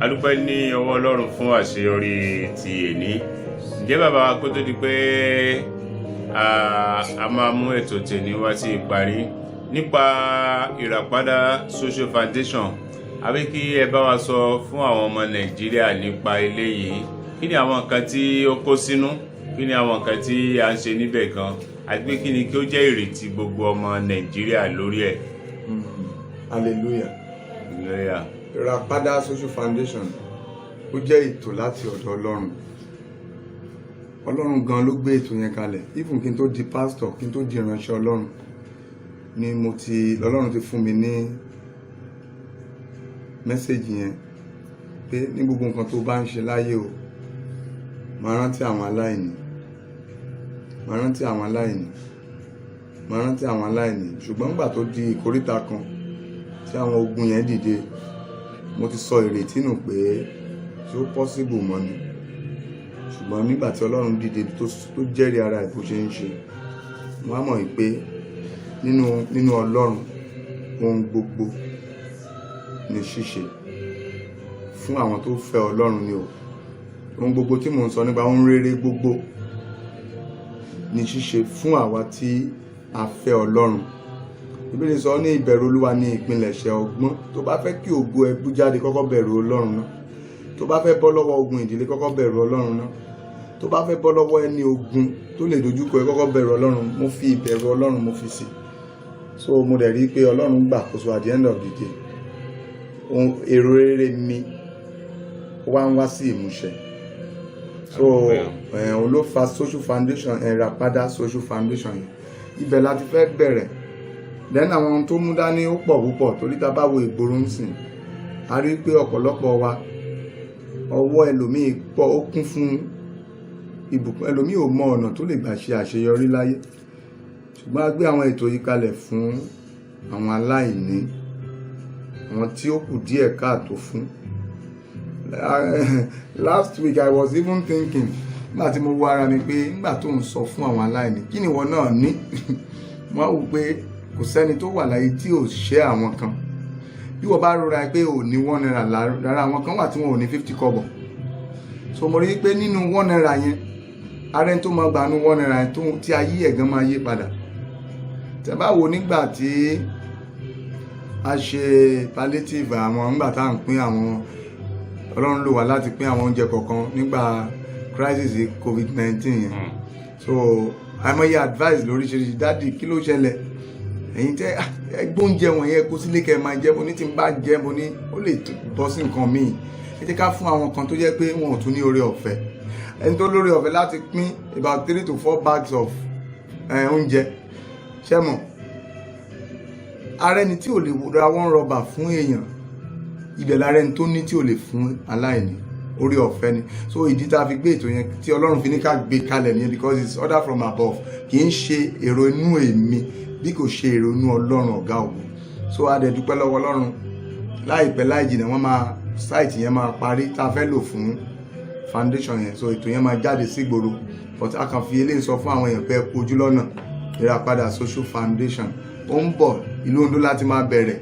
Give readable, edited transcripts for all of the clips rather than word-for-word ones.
A dúpẹ́ ní ọwọ́ Ọlọ́run fún àṣeyọrí ti èní. Ǹjẹ́ bàbá wa kó tó di pé a máa mú ètò tèní wá sí ìparí nípa Ìràpadà Social Foundation, àbí kí ẹ bá wa sọ fún àwọn ọmọ Nàìjíríà nípa eléyìí. Kí ni àwọn nǹkan tí ó kó sínú? Kí ni àwọn nǹkan tí a ń ṣe níbẹ̀ gan? Àti pé kí ni kí ó jẹ́ ìrètí gbogbo ọmọ Nàìjíríà lórí ẹ̀? Hallelujah. Hallelujah. Ìràpadà Social Foundation ó jẹ́ ètò láti ọ̀dọ̀ Ọlọ́run. Ọlọ́run gan ló gbé ètò yẹn kalẹ̀. Even kí n tó di pastor, kí n tó di ìránṣẹ́ Ọlọ́run ni Ọlọ́run ti fún mi ní mẹ́sẹ̀jì yẹn pé ní gbogbo nǹkan tó bá ń ṣe láyé o, máa rántí àwọn aláìní, máa rántí àwọn aláìní, máa rántí àwọn aláìní. Ṣùgbọ́n nígbà tó di ìkóríta kan tí àwọn ogun yẹn dìde, mo ti sọ ìrètí nù pé tí ó possible mọ́ ni. Ṣùgbọ́n nígbà tí Ọlọ́run dìde tó jẹ́rìí ara ẹ̀ bó ṣe ń ṣe, mo á mọ̀ pé nínú Ọlọ́run ohun gbogbo ni ṣíṣe fún àwọn tó fẹ́ Ọlọ́run ni o. Ohun gbogbo tí mò ń sọ nípa ohun rere gbogbo ni ṣíṣe fún àwa tí a fẹ́ Ọlọ́run. Bíbélì sọ ní ìbẹ̀rù Olúwa ní ìpilẹ̀ṣẹ̀ ọgbọ́n. Tó bá fẹ́ kí ògo ẹ bú jáde, kọ́kọ́ bẹ̀rù Ọlọ́run náà. Tó bá fẹ́ bọ́ lọ́wọ́ ogun ìdílé, kọ́kọ́ bẹ̀rù Ọlọ́run náà. Tó bá fẹ́ bọ́ lọ́wọ́ ẹni ogun tó lè dojúkọ ẹ, kọ́kọ́ bẹ̀rù Ọlọ́run. Mo fi ìbẹ̀rù Ọlọ́run mo fi sí. So mo dẹ̀ rí pé Ọlọ́run gbàkóso at the end of the day. Èrò rere mi wá ń wá sí ìmúṣẹ. So òun ló fa Social Foundation, Ìràpadà Social Foundation yẹn. Ibẹ̀ láti fẹ́ bẹ̀rẹ̀. Then àwọn ohun tó mú dání ó pọ̀ púpọ̀, torí tá bá wo ìgboro ń sìn, a rí pé ọ̀pọ̀lọpọ̀ wa ọwọ́ ẹlòmíì pọ̀, ó kún fún ìbùkún. Ẹlòmíì ò mọ ọ̀nà tó lè gbà ṣe àṣeyọrí láyé. Ṣùgbọ́n a gbé àwọn ètò yìí kalẹ̀ fún àwọn aláìní, àwọn tí ó kù díẹ̀ káàtó fún. Last week I was even thinking, nígbà tí mo wo ara mi pé nígbà tó ń sọ fún àwọn aláìní, kí ni ìwọ náà ní? Mo wá wò pé kò sẹ́ni tó wà láyé tí ò ṣẹ́ àwọn kan. Bí wọ́n bá rọra pé ò ní 1 naira lára, àwọn kan wà tí wọn ò ní 50 kọ́bọ̀. So mo rí pé nínú 1 naira yẹn, ara ẹni tó máa gbà nínú 1 naira yẹn tí ayé ẹ̀gán máa yí padà. Tẹ́ bá wo nígbà tí a ṣe palliative àwọn, nígbà tá à ń pín àwọn, Ọlọ́run lò wá láti pín àwọn oúnjẹ kọ̀ọ̀kan nígbà crisis COVID-19 yẹn. So àìmọye advice lóríṣiríṣi, dáàdì kí ló ṣẹlẹ̀? Ẹ̀yin tẹ́ ẹgbẹ́ oúnjẹ wọ̀nyẹn kó sílé kẹ́ máa jẹ, mo ní tí n bá jẹ, mo ní ó lè bọ́ sí nǹkan míì. Ẹ jẹ́ ká fún àwọn kan tó jẹ́ pé wọn ò tún ní oore ọ̀fẹ́. Ẹni tó lóore ọ̀fẹ́ láti pín about 3 to 4 bags of oúnjẹ. Ṣé mọ̀? Ara ẹni tí ò lè ra one rubber fún èèyàn, ibẹ̀ lára ẹni tó ní tí ò lè fún aláìní, oore ọ̀fẹ́ ni. So ìdí tá a fi gbé ètò yẹn tí Ọlọ́run fi ní ká gbé kalẹ̀ nìyẹn, because it's order from above. Kì í ṣe èrò inú èmi bí kò ṣe èrò inú Ọlọ́run ọ̀gá ògo. So a dẹ̀ dúpẹ́ lọ́wọ́ Ọlọ́run. Láìpẹ́ láì jìnnà wọ́n máa site yẹn máa parí tá a fẹ́ lò fún foundation yẹn. So ètò yẹn máa jáde sígboro, but a kàn fi eléyìí sọ fún àwọn èèyàn pé ẹ kú ojú lọ́nà. Ìràpadà Social Foundation ó ń bọ̀, ìlú Ondo láti máa bẹ̀rẹ̀.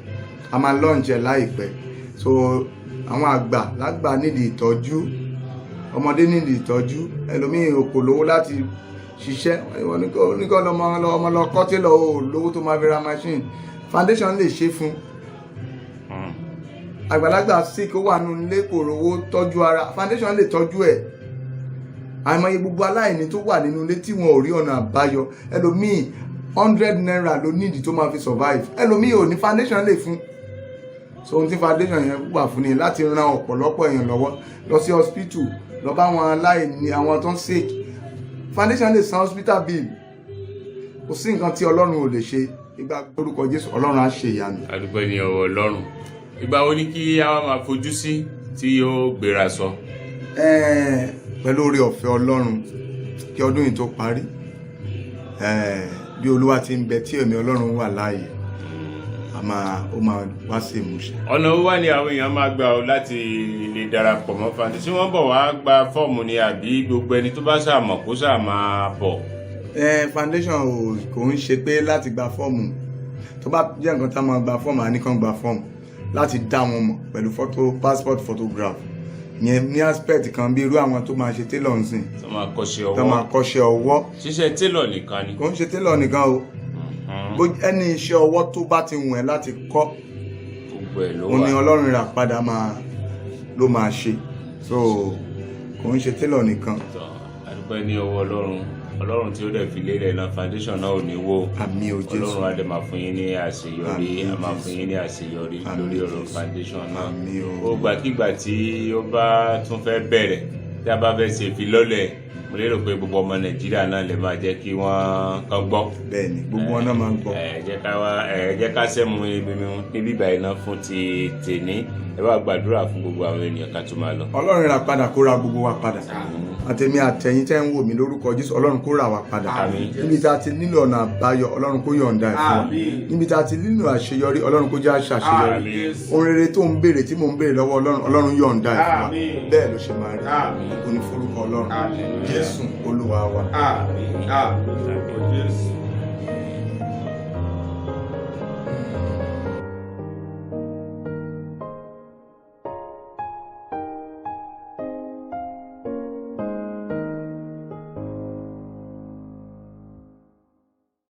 A máa launch ẹ̀ láìpẹ́. So àwọn àgbà lágbà nídìí ìtọ́jú, ọmọdé nídìí ìtọ́jú, ẹlòmíì kò lówó láti ṣiṣẹ́, oníkọ́ lọ́mọ lọ kọ́tí lọ ò lówó tó máa fi ra machine. Foundation lè ṣe fún. Àgbàlagbà sick, ó wà nínú ilé kò rówó tọ́jú ara, foundation lè tọ́jú ẹ̀. Àìmọye gbogbo aláìní tó wà nínú ilé tí wọn ò rí ọ̀nà àbáyọ. Ẹlòmíì 100 naira ló nídìí tó máa fi survive. Ẹlòmíì ò ní, foundation lè fún. So ohun tí foundation yẹn wà fún ni láti ran ọ̀pọ̀lọpọ̀ èèyàn lọ́wọ́, lọ sí hospital, lọ bá àwọn aláìní, àwọn tó ń sick. Foundation lè san hospital bill. Kò sí nǹkan tí Ọlọ́run ò lè ṣe. Ìgbà orúkọ Jésù, Ọlọ́run á ṣe ìyanu. A dúpẹ́ ní ọwọ́ Ọlọ́run. Ìgbà wo ni kí a máa fojú sí tí yóò gbéra sọ? Pẹ̀lú oore ọ̀fẹ́ Ọlọ́run kí ọdún yìí tó parí, bí Olúwa ti ń bẹ tí ẹ̀mí Ọlọ́run wà láàyè, ó máa wá sí ìmúṣẹ. Ọ̀nà wo wá ni àwọn èèyàn máa gbà ọ láti lè darapọ̀ mọ́ foundation? Ṣé wọ́n bọ̀ wá gba fọ́ọ̀mù ni, àbí gbogbo ẹni tó bá ṣàmọ̀ kó ṣáà máa bọ̀? Foundation kò ń ṣe pé láti gba fọ́ọ̀mù. Tó bá jẹ́ nǹkan tá máa gba fọ́ọ̀mù, a ní kàn gba fọ́ọ̀mù. láti dá wọn mọ̀ pẹ̀lú passport photograph yẹn ní aspect kan bí irú àwọn tó máa ṣe tailor nsìn tó máa kọ́ṣẹ́ ọwọ́ tó máa kọ́ṣẹ́ ọwọ́. ṣíṣe tailor nìkan ni. kò ń ṣe tailor nìkan o ẹni iṣẹ́ ọwọ́ tó bá ti wùn ẹ́ láti kọ́ gbogbo ẹ̀ ló wà. òun ni Ọlọ́run Ìràpadà ló máa ṣe, so kò ń ṣe tailor nìkan. àdúpẹ́ ní ọwọ́ Ọlọ́run tí ó dẹ̀ fi lélẹ̀ náà foundation náà ò ní wó. àmín o Jésù. Ọlọ́run á dẹ̀ máa fún yín ní àṣeyọrí, á máa fún yín ní àṣeyọrí lórí ọ̀rọ̀ foundation náà. àmín o. ó gbàkigbà tí ó bá tún fẹ́ bẹ̀rẹ̀ tí a bá fẹ́ ṣe ìfilọ́lẹ̀, mo lérò pé gbogbo ọmọ Nàìjíríà náà lè máa jẹ́ kí wọ́n kàn gbọ́. bẹ́ẹ̀ni gbogbo wọn náà máa ń gbọ́. jẹ́ ká sẹ́mu níbí báyìí náà fún ti tèní. ẹ bá gbàdúrà fún gbogbo àwọn ènìyàn ká tó máa lọ. Ọlọ́run Ìràpadà kó ra gbogbo wa padà. àtẹ̀mí àtẹ̀yìn tẹ́ ń wò mí lórúkọ Jésù, Ọlọ́run kó ra wa padà. níbi tá a ti nílò ọ̀nà àbáyọ, Ọlọ́run kó yọ̀ǹda ẹ̀ fún wa. níbi tá a ti nílò àṣeyọrí, Ọlọ́run kó jẹ́ àṣeyọrí. ohun rere tó ń béèrè tí mò ń béèrè lọ́wọ́ Ọlọ́run yọ̀ǹda ẹ̀ fún wa. bẹ́ẹ̀ ló ṣe máa rí. ó ní forúkọ Ọlọ́run Jésù Olúwa wa. Àmín. Àmín.